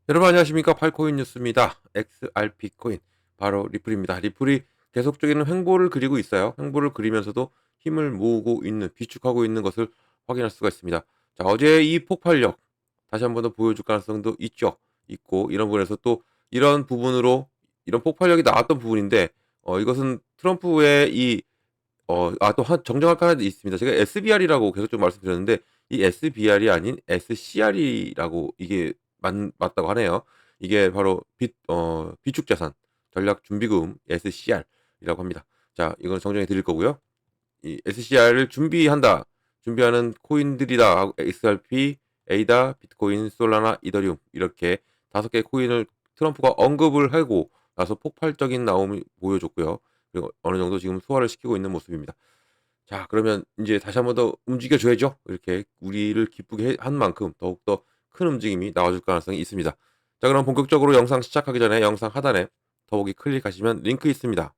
여러분 안녕하십니까? 팔코인 뉴스입니다. XRP 코인 바로 리플입니다. 리플이 계속적인 횡보를 그리고 있어요. 횡보를 그리면서도 힘을 모으고 있는 비축하고 있는 것을 확인할 수가 있습니다. 자, 어제 이 폭발력 다시 한번 더 보여줄 가능성도 있죠. 있고 이런 부분에서 또 이런 부분으로 이런 폭발력이 나왔던 부분인데 이것은 트럼프의 이 또 정정할 거 하나 있습니다. 제가 SBR이라고 계속 좀 말씀드렸는데 이 SBR이 아닌 SCR이라고 이게 맞다고 하네요. 이게 바로 비축 자산 전략 준비금 SCR이라고 합니다. 자, 이건 정정해 드릴 거고요. 이 SCR을 준비하는 코인들이다 하고 XRP, 에이다, 비트코인, 솔라나, 이더리움 이렇게 5개 코인을 트럼프가 언급을 하고 나서 폭발적인 나옴을 보여줬고요. 그리고 어느 정도 지금 소화를 시키고 있는 모습입니다. 자, 그러면 인제 다시 한 번 더 움직여 줘야죠. 이렇게 우리를 기쁘게 한 만큼 더욱더 큰 움직임이 나와줄 가능성이 있습니다. 자, 그럼 본격적으로 영상 시작하기 전에 영상 하단에 더보기 클릭하시면 링크 있습니다.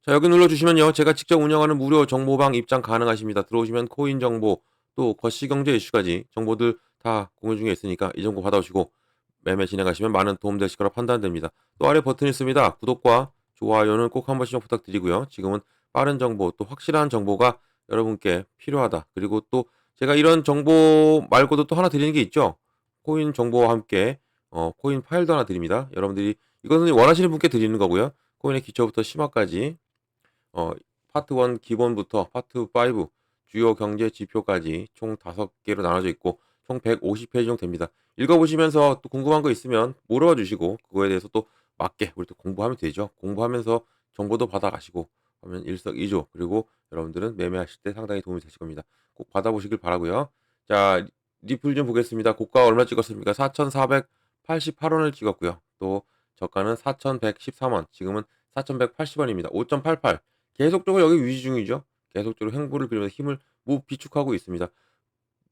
자, 여기 눌러주시면요. 제가 직접 운영하는 무료 정보방 입장 가능하십니다. 들어오시면 코인 정보, 또 거시경제 이슈까지 정보들 다 공유 중에 있으니까 이 정보 받아오시고 매매 진행하시면 많은 도움 되실 거라 판단됩니다. 또 아래 버튼이 있습니다. 구독과 좋아요는 꼭 한 번씩 좀 부탁드리고요. 지금은 빠른 정보, 또 확실한 정보가 여러분께 필요하다. 그리고 또 제가 이런 정보 말고도 또 하나 드리는 게 있죠. 코인 정보와 함께 코인 파일도 하나 드립니다. 여러분들이 이것은 원하시는 분께 드리는 거고요. 코인의 기초부터 심화까지 어 파트 1 기본부터 파트 5 주요 경제 지표까지 총 5개로 나눠져 있고 총 150페이지 정도 됩니다. 읽어보시면서 또 궁금한 거 있으면 물어봐 주시고 그거에 대해서 또 맞게 우리 또 공부하면 되죠. 공부하면서 정보도 받아가시고 하면 일석이조. 그리고 여러분들은 매매하실 때 상당히 도움이 되실 겁니다. 꼭 받아보시길 바라고요. 자, 리플 좀 보겠습니다. 고가 얼마 찍었습니까? 4,488원을 찍었고요. 또 저가는 4,113원, 지금은 4,180원입니다. 5.88. 계속적으로 여기 유지 중이죠. 계속적으로 횡보를 그리면서 힘을 비축하고 있습니다.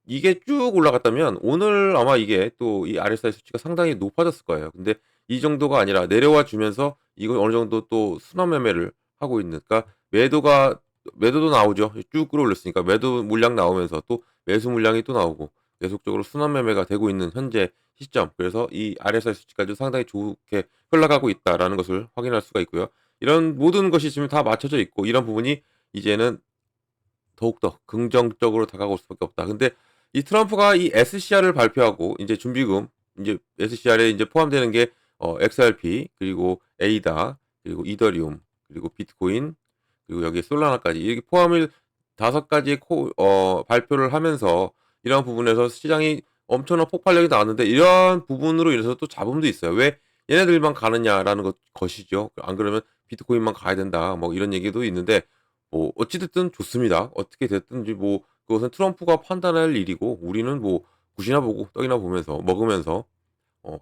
이게 쭉 올라갔다면 오늘 아마 이게 또 이 RSI 수치가 상당히 높아졌을 거예요. 근데 이 정도가 아니라 내려와 주면서 이걸 어느 정도 또 순환 매매를 하고 있는, 그러니까 매도도 나오죠. 쭉 끌어올렸으니까 매도 물량 나오면서 또 매수 물량이 또 나오고 계속적으로 순환 매매가 되고 있는 현재 시점. 그래서 이 RSI 수치까지 상당히 좋게 흘러가고 있다라는 것을 확인할 수가 있고요. 이런 모든 것이 지금 다 맞춰져 있고 이런 부분이 이제는 더욱더 긍정적으로 다가올 수밖에 없다. 근데 이 트럼프가 이 SCR을 발표하고 인제 준비금, 인제 SCR에 인제 포함되는 게 XRP, 그리고 에이다, 그리고 이더리움, 그리고 비트코인, 그리고 여기에 솔라나까지 이렇게 포함을 5가지의 발표를 하면서 이런 부분에서 시장이 엄청난 폭발력이 나왔는데 이러한 부분으로 인해서 또 잡음도 있어요. '왜 얘네들만 가느냐.'라는 것이죠. 안 그러면 '비트코인만 가야 된다.' 뭐 이런 얘기도 있는데 뭐 어찌 됐든 좋습니다. 어떻게 됐든지 뭐 그것은 트럼프가 판단할 일이고 우리는 뭐 굿이나 보고 떡이나 보면서 먹으면서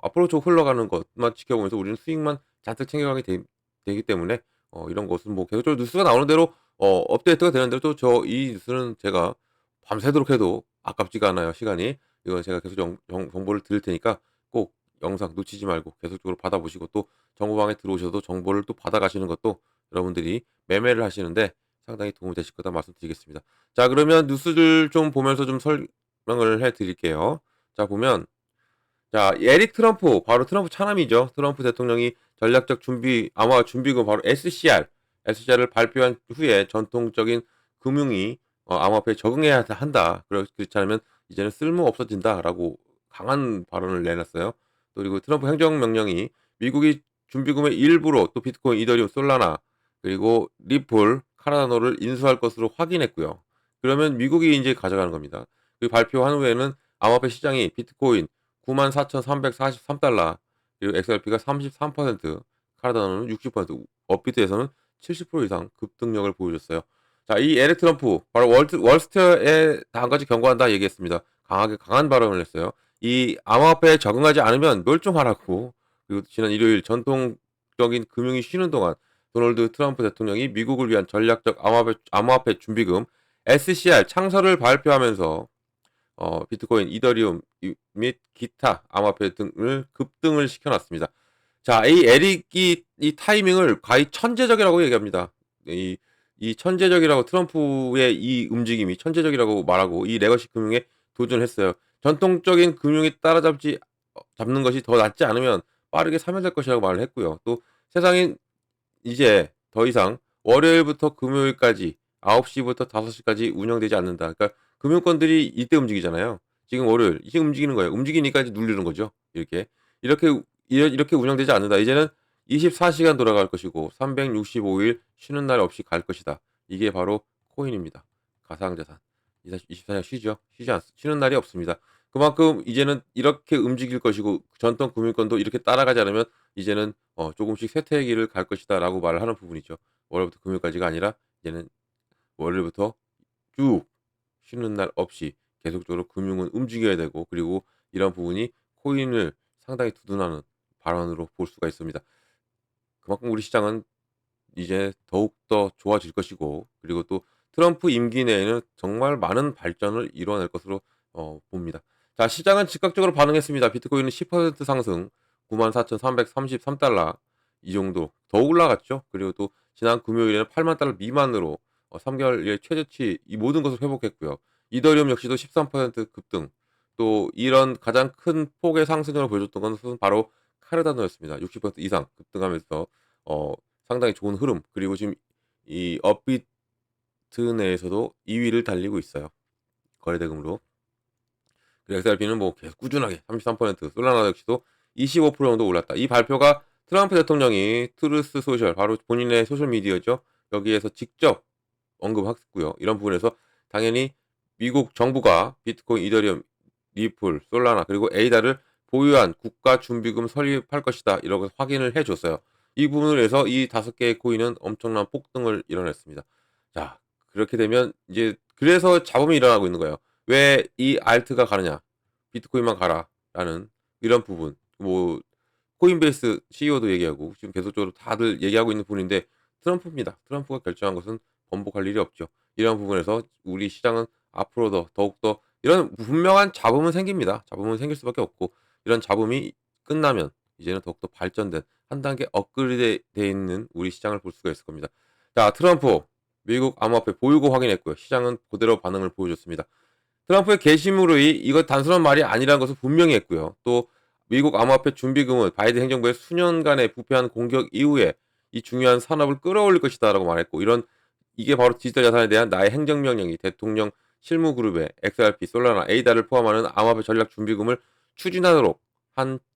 앞으로 쭉 흘러가는 것만 지켜보면서 우리는 수익만 잔뜩 챙겨가게 되기 때문에 이런 것은 뭐 계속적으로 뉴스가 나오는 대로 업데이트가 되는 대로 또 이 뉴스는 제가 밤새도록 해도 아깝지가 않아요, 시간이. 이건 제가 계속 정보를 드릴 테니까 꼭 영상 놓치지 말고 계속적으로 받아보시고 또 정보방에 들어오셔도 정보를 또 받아가시는 것도 여러분들이 매매를 하시는데 상당히 도움이 되실 거다 말씀드리겠습니다. 자, 그러면 뉴스들 좀 보면서 좀 설명을 해 드릴게요. 자, 보면 자, 에릭 트럼프, 바로 트럼프 차남이죠. 트럼프 대통령이 전략적 아마 준비금 바로 SCR을 발표한 후에 전통적인 금융이 암호화폐에 적응해야 한다. 그렇지 않으면 이제는 쓸모 없어진다라고 강한 발언을 내놨어요. 또 그리고 트럼프 행정명령이 미국이 준비금의 일부로 또 비트코인, 이더리움, 솔라나, 그리고 리플, 카르다노를 인수할 것으로 확인했고요. 그러면 미국이 이제 가져가는 겁니다. 그 발표한 후에는 암호화폐 시장이 비트코인 94,343달러, 그리고 XRP가 33%, 카르다노는 60%, 업비트에서는 70% 이상 급등력을 보여줬어요. 자, 이 에릭 트럼프 바로 월스트리트에 한 가지 경고한다 얘기했습니다. 강한 발언을 했어요. 이 암호화폐에 적응하지 않으면 멸종하라고. 그리고 지난 일요일 전통적인 금융이 쉬는 동안 도널드 트럼프 대통령이 미국을 위한 전략적 암호화폐 준비금 SCR 창설을 발표하면서 비트코인, 이더리움 및 기타 암호화폐 등을 급등을 시켜놨습니다. 자, 이 에릭이 이 타이밍을 거의 천재적이라고 얘기합니다. 이 천재적이라고, 트럼프의 이 움직임이 천재적이라고 말하고 이 레거시 금융에 도전했어요. 전통적인 금융이 따라잡지 잡는 것이 더 낫지 않으면 빠르게 사면될 것이라고 말을 했고요. 또 세상엔 이제 더 이상 월요일부터 금요일까지 9시 부터 5시 까지 운영되지 않는다. 그러니까 금융권들이 이때 움직이잖아요. 지금 월요일 지금 움직이는 거예요. 움직이니까 이제 누르는 거죠. 이렇게. 이렇게 이렇게 운영되지 않는다. 이제는 24시간 돌아갈 것이고 365일 쉬는 날 없이 갈 것이다. 이게 바로 코인입니다. 가상자산. 24시간 쉬죠. 쉬는 날이 없습니다. 그만큼 이제는 이렇게 움직일 것이고 전통 금융권도 이렇게 따라가지 않으면 이제는 조금씩 쇠퇴의 길을 갈 것이다라고 말을 하는 부분이죠. 월요일부터 금요일까지가 아니라 이제는 월요일부터 쭉 쉬는 날 없이 계속적으로 금융은 움직여야 되고, 그리고 이런 부분이 코인을 상당히 두둔하는 발언으로 볼 수가 있습니다. 그만큼 우리 시장은 이제 더욱더 좋아질 것이고, 그리고 또 트럼프 임기 내에는 정말 많은 발전을 이뤄낼 것으로 봅니다. 자, 시장은 즉각적으로 반응했습니다. 비트코인은 10% 상승 94,333달러 이 정도 더 올라갔죠. 그리고 또 지난 금요일에는 8만 달러 미만으로 3개월의 최저치 이 모든 것을 회복했고요. 이더리움 역시도 13% 급등. 또 이런 가장 큰 폭의 상승을 보여줬던 것은 바로 카르다노였습니다. 60% 이상 급등하면서 어 상당히 좋은 흐름. 그리고 지금 이 업비트 내에서도 2위를 달리고 있어요, 거래 대금으로. 그리고 XRP는 뭐 계속 꾸준하게 33%, 솔라나 역시도 25% 정도 올랐다. 이 발표가 트럼프 대통령이 트루스 소셜, 바로 본인의 소셜 미디어죠, 여기에서 직접 언급했고요. 이런 부분에서 당연히 미국 정부가 비트코인, 이더리움, 리플, 솔라나 그리고 에이다를 보유한 국가 준비금 설립할 것이다, 이렇게 확인을 해줬어요. 이 부분을 해서 이 5개의 코인은 엄청난 폭등을 이뤄냈습니다. 자, 그렇게 되면 이제 그래서 잡음이 일어나고 있는 거예요. 왜 이 알트가 가느냐, 비트코인만 가라라는 이런 부분. 뭐 코인베이스 CEO도 얘기하고 지금 계속적으로 다들 얘기하고 있는 부분인데, 트럼프입니다. 트럼프가 결정한 것은 번복할 일이 없죠. 이런 부분에서 우리 시장은 앞으로도 더욱더 이런 분명한 잡음은 생깁니다. 잡음은 생길 수밖에 없고, 이런 잡음이 끝나면 이제는 더욱더 발전된 한 단계 업그레이드 돼 있는 우리 시장을 볼 수가 있을 겁니다. 자, 트럼프 미국 암호화폐 보유고 확인했고요. 시장은 그대로 반응을 보여줬습니다. 트럼프의 게시물의 이거 단순한 말이 아니라는 것을 분명히 했고요. 또 미국 암호화폐 준비금은 바이든 행정부의 수년간의 부패한 공격 이후에 이 중요한 산업을 끌어올릴 것이다라고 말했고, 이런 이게 바로 디지털 자산에 대한 나의 행정명령이 대통령 실무그룹의 XRP, 솔라나, 에이다를 포함하는 암호화폐 전략 준비금을 추진하도록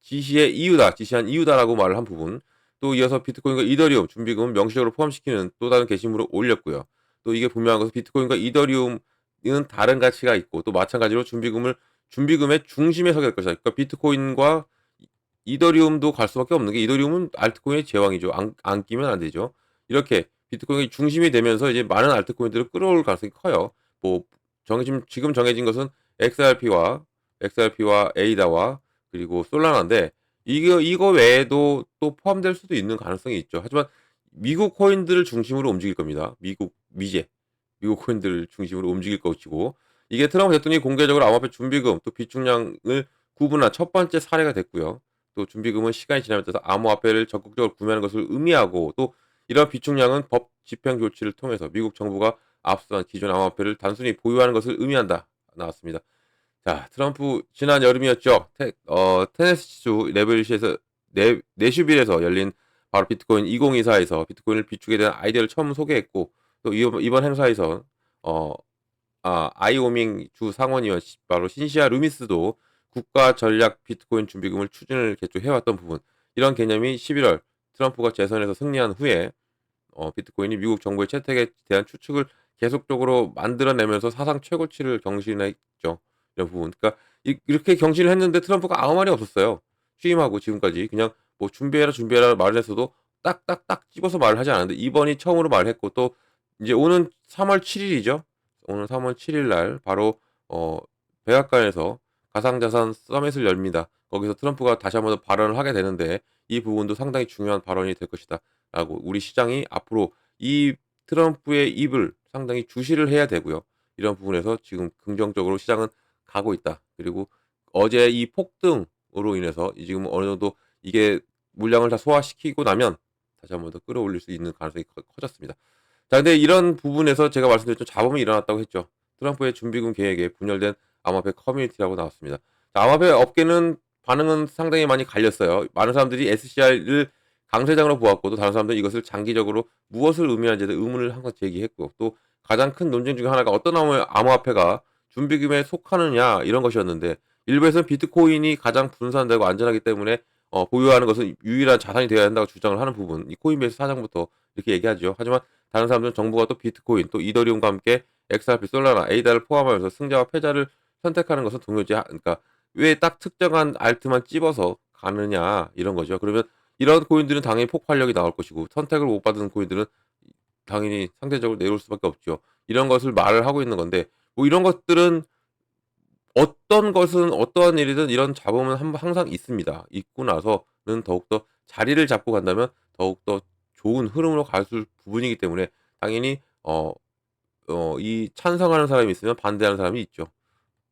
지시한 이유다라고 말을 한 부분. 또 이어서 비트코인과 이더리움 준비금을 명시적으로 포함시키는 또 다른 게시물을 올렸고요. 또 이게 분명한 것은 비트코인과 이더리움 이는 다른 가치가 있고, 또 마찬가지로 준비금의 중심에 서게 될 것이다. 그러니까 비트코인과 이더리움도 갈 수밖에 없는 게, 이더리움은 알트코인의 제왕이죠. 안 끼면 안 되죠. 이렇게 비트코인이 중심이 되면서 이제 많은 알트코인들을 끌어올 가능성이 커요. 뭐 지금 정해진 것은 XRP와 에이다와 그리고 솔라나인데, 이거 외에도 또 포함될 수도 있는 가능성이 있죠. 하지만 미국 코인들을 중심으로 움직일 겁니다. 미국 코인들을 중심으로 움직일 것이고, 이게 트럼프 대통령이 공개적으로 암호화폐 준비금 또 비축량을 구분한 첫 번째 사례가 됐고요. 또 준비금은 시간이 지남에 따라서 암호화폐를 적극적으로 구매하는 것을 의미하고, 또 이러한 비축량은 법 집행 조치를 통해서 미국 정부가 앞선 기존 암호화폐를 단순히 보유하는 것을 의미한다 나왔습니다. 자, 트럼프 지난 여름이었죠. 테네시주 내슈빌에서 열린 바로 비트코인 2024에서 비트코인을 비축에 대한 아이디어를 처음 소개했고, 또 이번 행사에서 어, 아이오밍 주 상원의원 바로 신시아 루미스도 국가 전략 비트코인 준비금을 추진을 개최해왔던 부분, 이런 개념이 11월 트럼프가 재선에서 승리한 후에 비트코인이 미국 정부의 채택에 대한 추측을 계속적으로 만들어내면서 사상 최고치를 경신했죠. 이런 부분. 그러니까 이렇게 경신을 했는데 트럼프가 아무 말이 없었어요. 취임하고 지금까지 그냥 뭐 준비해라 말을 했어도 딱딱딱 집어서 말을 하지 않았는데, 이번이 처음으로 말했고, 또 이제 오는 3월 7일이죠. 오늘 3월 7일 날 바로 백악관에서 가상자산 서밋을 열립니다. 거기서 트럼프가 다시 한번 발언을 하게 되는데, 이 부분도 상당히 중요한 발언이 될 것이다 라고 우리 시장이 앞으로 이 트럼프의 입을 상당히 주시를 해야 되고요. 이런 부분에서 지금 긍정적으로 시장은 가고 있다. 그리고 어제 이 폭등으로 인해서 지금 어느 정도 이게 물량을 다 소화시키고 나면 다시 한번 더 끌어올릴 수 있는 가능성이 커졌습니다. 자, 근데 이런 부분에서 제가 말씀드렸죠. 잡음이 일어났다고 했죠. 트럼프의 준비금 계획에 분열된 암호화폐 커뮤니티라고 나왔습니다. 자, 암호화폐 업계는 반응은 상당히 많이 갈렸어요. 많은 사람들이 SCR을 강세장으로 보았고 또 다른 사람들은 이것을 장기적으로 무엇을 의미하는지에 의문을 항상 제기했고 또 가장 큰 논쟁 중에 하나가 어떤 암호화폐가 준비금에 속하느냐 이런 것이었는데 일부에서는 비트코인이 가장 분산되고 안전하기 때문에 보유하는 것은 유일한 자산이 되어야 한다고 주장을 하는 부분 이 코인베이스 사장부터 이렇게 얘기하죠. 하지만 다른 사람들은 정부가 또 비트코인 또 이더리움과 함께 XRP, 솔라나, 에이다를 포함하면서 승자와 패자를 선택하는 것은 그러니까 왜 딱 특정한 알트만 찝어서 가느냐 이런 거죠. 그러면 이런 코인들은 당연히 폭발력이 나올 것이고 선택을 못 받은 코인들은 당연히 상대적으로 내려올 수밖에 없죠. 이런 것을 말을 하고 있는 건데 뭐 이런 것들은 어떤 것은 어떠한 일이든 이런 잡음은 항상 있습니다. 있고 나서는 더욱더 자리를 잡고 간다면 더욱더 좋은 흐름으로 갈 수 부분이기 때문에 당연히 이 찬성하는 사람이 있으면 반대하는 사람이 있죠.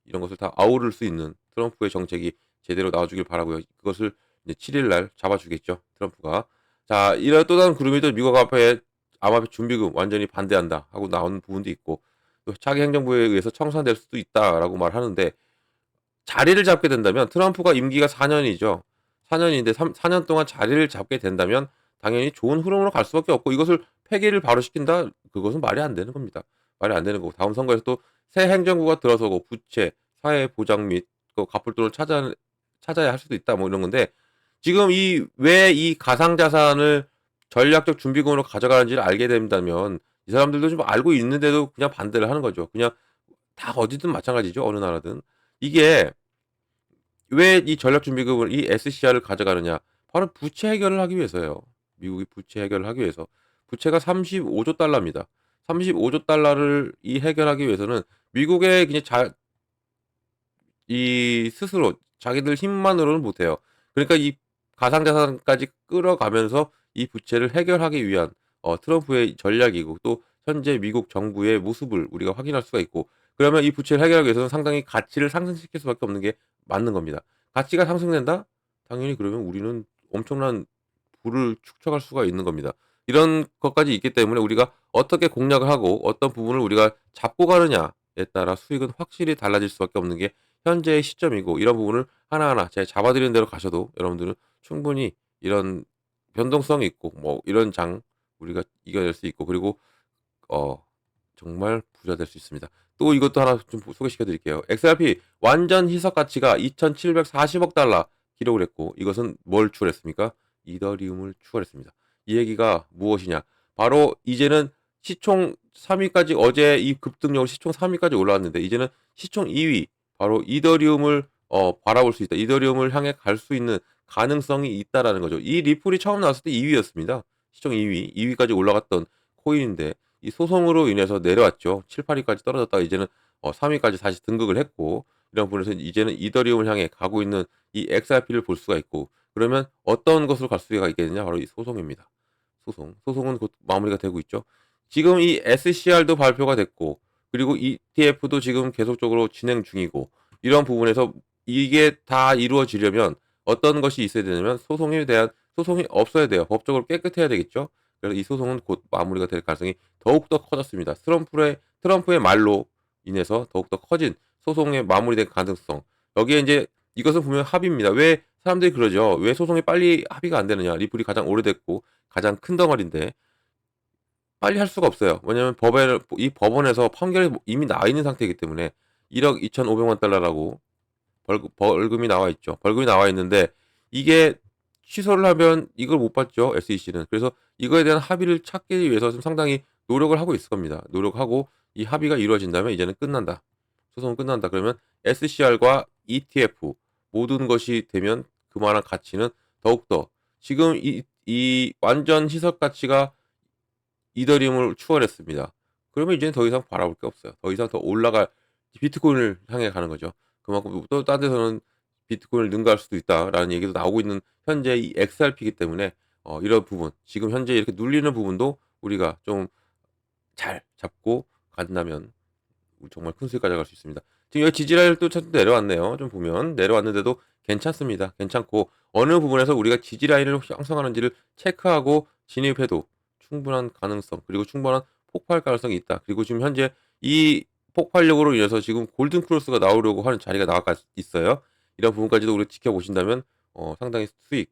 이런 것을 다 아우를 수 있는 트럼프의 정책이 제대로 나와주길 바라고요. 그것을 이제 7일 날 잡아주겠죠, 트럼프가. 자, 이런 또 다른 구름이 또 미국 앞에 암호화폐 준비금 완전히 반대한다 하고 나오는 부분도 있고 또 차기 행정부에 의해서 청산될 수도 있다라고 말하는데 자리를 잡게 된다면 트럼프가 임기가 4년이죠. 4년인데 4년 동안 자리를 잡게 된다면 당연히 좋은 흐름으로 갈 수밖에 없고 이것을 폐기를 바로 시킨다? 그것은 말이 안 되는 겁니다. 말이 안 되는 거고 다음 선거에서 또 새 행정부가 들어서고 부채, 사회 보장 및 그 갑불돈을 찾아야 할 수도 있다 뭐 이런 건데 지금 왜 이 가상자산을 전략적 준비금으로 가져가는지를 알게 된다면 이 사람들도 좀 알고 있는데도 그냥 반대를 하는 거죠. 그냥 다 어디든 마찬가지죠. 어느 나라든. 이게 왜 이 전략준비금을 이 SCR을 가져가느냐. 바로 부채 해결을 하기 위해서예요. 미국이 부채 해결을 하기 위해서. 부채가 35조 달러입니다. 35조 달러를 해결하기 위해서는 미국의 그냥 스스로 자기들 힘만으로는 못해요. 그러니까 이 가상자산까지 끌어가면서 이 부채를 해결하기 위한 트럼프의 전략이고 또 현재 미국 정부의 모습을 우리가 확인할 수가 있고 그러면 이 부채를 해결하기 위해서는 상당히 가치를 상승시킬 수밖에 없는 게 맞는 겁니다. 가치가 상승된다? 당연히 그러면 우리는 엄청난 부를 축적할 수가 있는 겁니다. 이런 것까지 있기 때문에 우리가 어떻게 공략을 하고 어떤 부분을 우리가 잡고 가느냐에 따라 수익은 확실히 달라질 수밖에 없는 게 현재의 시점이고 이런 부분을 하나하나 제가 잡아드리는 대로 가셔도 여러분들은 충분히 이런 변동성이 있고 뭐 이런 장 우리가 이겨낼 수 있고 그리고 어 정말 부자 될 수 있습니다. 또 이것도 하나 좀 소개시켜 드릴게요. XRP 완전 희석 가치가 2,740억 달러 기록을 했고 이것은 뭘 추월했습니까? 이더리움을 추월했습니다. 이 얘기가 무엇이냐? 바로 이제는 시총 3위까지 어제 이 급등력으로 시총 3위까지 올라왔는데 이제는 시총 2위 바로 이더리움을 바라볼 수 있다. 이더리움을 향해 갈 수 있는 가능성이 있다라는 거죠. 이 리플이 처음 나왔을 때 2위였습니다. 시총 2위까지 올라갔던 코인인데 이 소송으로 인해서 내려왔죠. 7, 8위까지 떨어졌다가 이제는 3위까지 다시 등극을 했고 이런 부분에서 이제는 이더리움을 향해 가고 있는 이 XRP를 볼 수가 있고 그러면 어떤 것으로 갈 수가 있겠느냐? 바로 이 소송입니다. 소송은 곧 마무리가 되고 있죠. 지금 이 SCR도 발표가 됐고 그리고 ETF도 지금 계속적으로 진행 중이고 이런 부분에서 이게 다 이루어지려면 어떤 것이 있어야 되냐면 소송이 없어야 돼요. 법적으로 깨끗해야 되겠죠. 그래서 이 소송은 곧 마무리가 될 가능성이 더욱더 커졌습니다. 트럼프의 말로 인해서 더욱더 커진 소송의 마무리된 가능성. 여기에 이제 이것은 분명 합의입니다. 왜 사람들이 그러죠. 왜 소송이 빨리 합의가 안 되느냐. 리플이 가장 오래됐고 가장 큰 덩어리인데 빨리 할 수가 없어요. 왜냐하면 이 법원에서 판결이 이미 나와 있는 상태이기 때문에 1억 2,500만 달러라고 벌금이 나와 있죠. 벌금이 나와 있는데 이게 취소를 하면 이걸 못 받죠. SEC는. 그래서 이거에 대한 합의를 찾기 위해서 좀 상당히 노력을 하고 있을 겁니다. 노력하고 이 합의가 이루어진다면 이제는 끝난다. 소송은 끝난다. 그러면 SCR과 ETF 모든 것이 되면 그만한 가치는 더욱더 지금 이 완전 희석 가치가 이더리움을 추월했습니다. 그러면 이제는 더 이상 바라볼 게 없어요. 더 이상 더 올라갈 비트코인을 향해 가는 거죠. 그만큼 또 딴 데서는 비트코인을 능가할 수도 있다라는 얘기도 나오고 있는 현재 이 XRP이기 때문에 이런 부분 지금 현재 이렇게 눌리는 부분도 우리가 좀 잘 잡고 간다면 정말 큰 수익 가져갈 수 있습니다. 지금 여기 지지라인을 또 내려왔네요. 좀 보면 내려왔는데도 괜찮습니다. 괜찮고 어느 부분에서 우리가 지지라인을 형성하는지를 체크하고 진입해도 충분한 가능성 그리고 충분한 폭발 가능성이 있다. 그리고 지금 현재 이 폭발력으로 인해서 지금 골든 크로스가 나오려고 하는 자리가 나와 있어요. 이런 부분까지도 우리 지켜보신다면 상당히 수익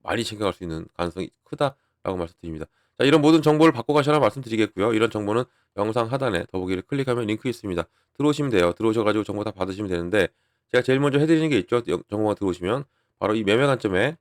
많이 챙겨갈 수 있는 가능성이 크다라고 말씀드립니다. 자, 이런 모든 정보를 받고 가시라 말씀드리겠고요. 이런 정보는 영상 하단에 더보기를 클릭하면 링크 있습니다. 들어오시면 돼요. 들어오셔가지고 정보 다 받으시면 되는데 제가 제일 먼저 해드리는 게 있죠. 정보가 들어오시면 바로 이 매매 관점에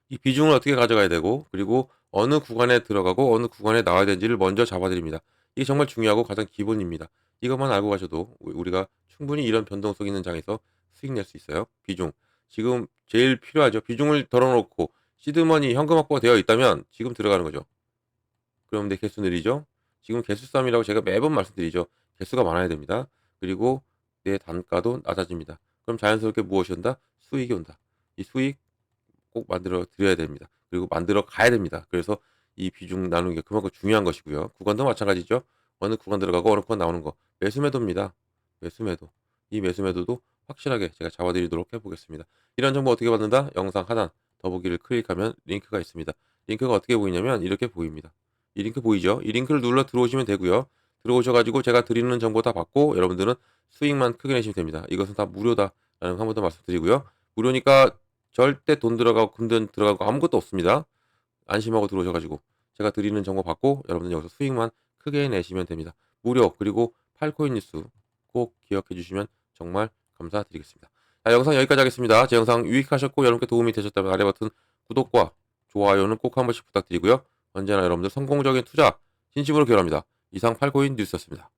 이 비중을 어떻게 가져가야 되고 그리고 어느 구간에 들어가고 어느 구간에 나와야 되는지를 먼저 잡아드립니다. 이게 정말 중요하고 가장 기본입니다. 이것만 알고 가셔도 우리가 충분히 이런 변동성 있는 장에서 수익 낼 수 있어요. 비중. 지금 제일 필요하죠. 비중을 덜어놓고 시드머니 현금 확보가 되어 있다면 지금 들어가는 거죠. 그럼 내 개수 느리죠. 지금 개수 싸움이라고 제가 매번 말씀드리죠. 개수가 많아야 됩니다. 그리고 내 단가도 낮아집니다. 그럼 자연스럽게 무엇이 온다? 수익이 온다. 이 수익 꼭 만들어 드려야 됩니다. 그리고 만들어 가야 됩니다. 그래서 이 비중 나누는 게 그만큼 중요한 것이고요. 구간도 마찬가지죠. 어느 구간 들어가고 어느 구간 나오는 거. 매수 매도입니다. 매수 매도. 이 매수 매도도 확실하게 제가 잡아드리도록 해보겠습니다. 이런 정보 어떻게 받는다? 영상 하단 더보기를 클릭하면 링크가 있습니다. 링크가 어떻게 보이냐면 이렇게 보입니다. 이 링크 보이죠? 이 링크를 눌러 들어오시면 되고요. 들어오셔가지고 제가 드리는 정보 다 받고 여러분들은 수익만 크게 내시면 됩니다. 이것은 다 무료다라는 거 한 번 더 말씀드리고요. 무료니까 절대 돈 들어가고 금전 들어가고 아무것도 없습니다. 안심하고 들어오셔가지고 제가 드리는 정보 받고 여러분들 여기서 수익만 크게 내시면 됩니다. 무료 그리고 팔코인 뉴스 꼭 기억해 주시면 정말 감사드리겠습니다. 자, 영상 여기까지 하겠습니다. 제 영상 유익하셨고 여러분께 도움이 되셨다면 아래 버튼 구독과 좋아요는 꼭 한 번씩 부탁드리고요. 언제나 여러분들 성공적인 투자 진심으로 기원합니다. 이상 팔코인 뉴스였습니다.